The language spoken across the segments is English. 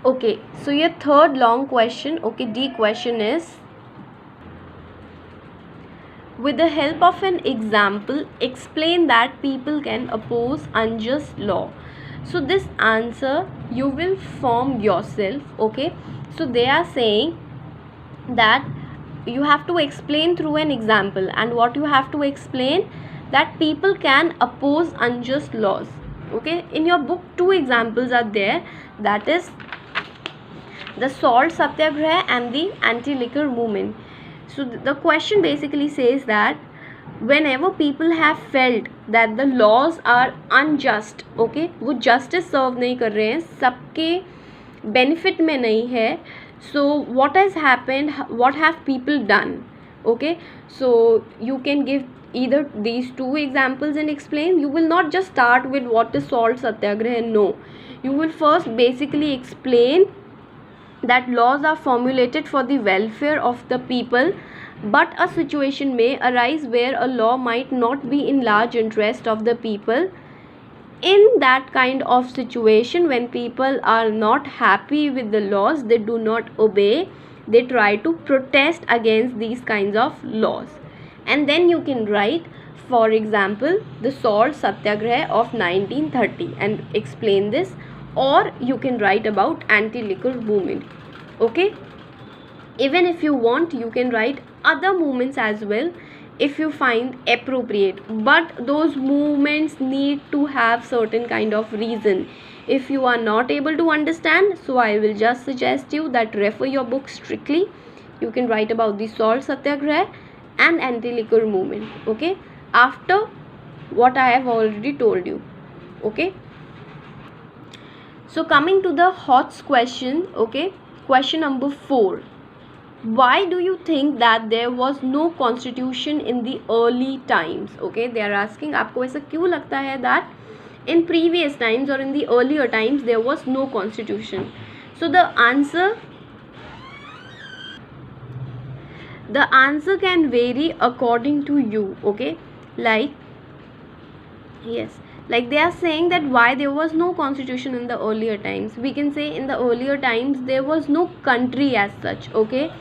Okay, so your third long question, okay, D question is, with the help of an example, explain that people can oppose unjust law. So this answer you will form yourself, okay. So they are saying that you have to explain through an example, and what you have to explain, that people can oppose unjust laws, okay. In your book, two examples are there, that is the salt satyagraha and the anti-liquor movement. So the question basically says that whenever people have felt that the laws are unjust, okay, वो justice serve नहीं कर रहे हैं, सबके benefit में नहीं है, so what has happened, what have people done, okay. So you can give either these two examples and explain. You will not just start with what is salt satyagraha, no, you will first basically explain that laws are formulated for the welfare of the people, but a situation may arise where a law might not be in large interest of the people. In that kind of situation, when people are not happy with the laws, they do not obey, they try to protest against these kinds of laws. And then you can write, for example, the salt satyagraha of 1930 and explain this, or you can write about anti-liquor movement, okay. Even if you want, you can write other movements as well if you find appropriate, but those movements need to have certain kind of reason. If you are not able to understand, so I will just suggest you that refer your book strictly. You can write about the salt satyagraha and anti-liquor movement, okay, after what I have already told you, okay. So coming to the HOTS question, okay, question number 4. Why do you think that there was no constitution in the early times? Okay, they are asking, आपको ऐसा क्यों लगता है that in previous times or in the earlier times there was no constitution? So the answer can vary according to you, okay. Like, yes, like they are saying that why there was no constitution in the earlier times. We can say in the earlier times there was no country as such, okay,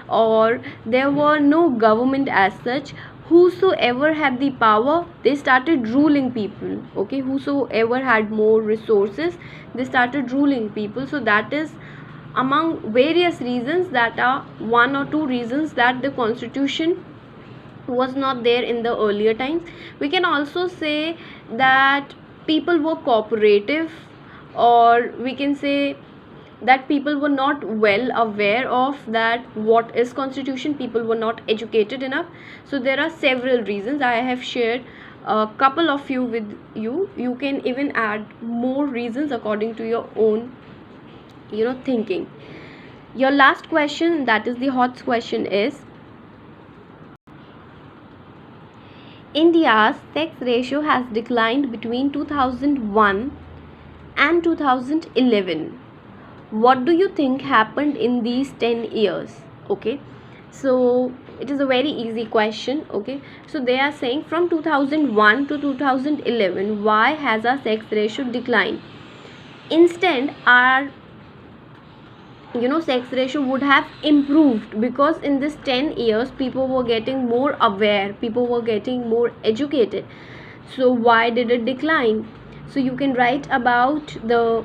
or there were no government as such. Whosoever had the power, they started ruling people, okay. Whosoever had more resources, they started ruling people. So that is among various reasons, that are one or two reasons that the constitution was not there in the earlier times. We can also say that people were cooperative, or we can say that people were not well aware of that what is constitution, people were not educated enough. So there are several reasons. I have shared a couple of you with you. You can even add more reasons according to your own thinking. Your last question, that is the HOTS question, is India's sex ratio has declined between 2001 and 2011. What do you think happened in these 10 years? Okay, so it is a very easy question, okay. So they are saying from 2001 to 2011, why has our sex ratio declined? Instead, our sex ratio would have improved, because in this 10 years people were getting more aware, people were getting more educated. So why did it decline? So you can write about the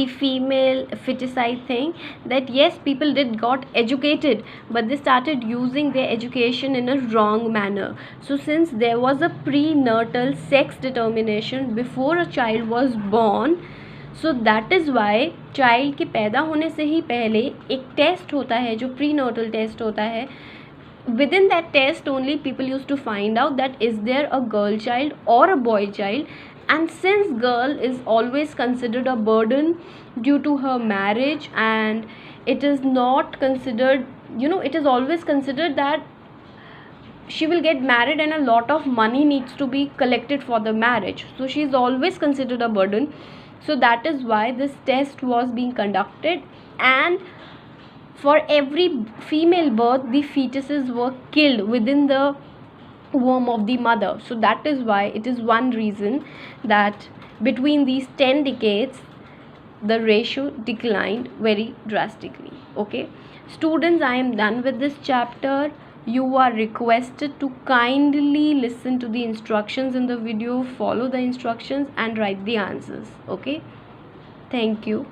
female feticide thing, that yes, people did got educated, but they started using their education in a wrong manner. So since there was a prenatal sex determination before a child was born, so that is why child के पैदा होने से ही पहले एक test होता है जो प्रीनाटल test होता है. Within that test only people used to find out that is there a girl child or a boy child. And since girl is always considered a burden due to her marriage, and it is not considered, it is always considered that she will get married and a lot of money needs to be collected for the marriage, so she is always considered a burden. So that is why this test was being conducted, and for every female birth the fetuses were killed within the womb of the mother. So that is why it is one reason that between these 10 decades the ratio declined very drastically. Okay, students, I am done with this chapter. You are requested to kindly listen to the instructions in the video, follow the instructions and write the answers. Okay, thank you.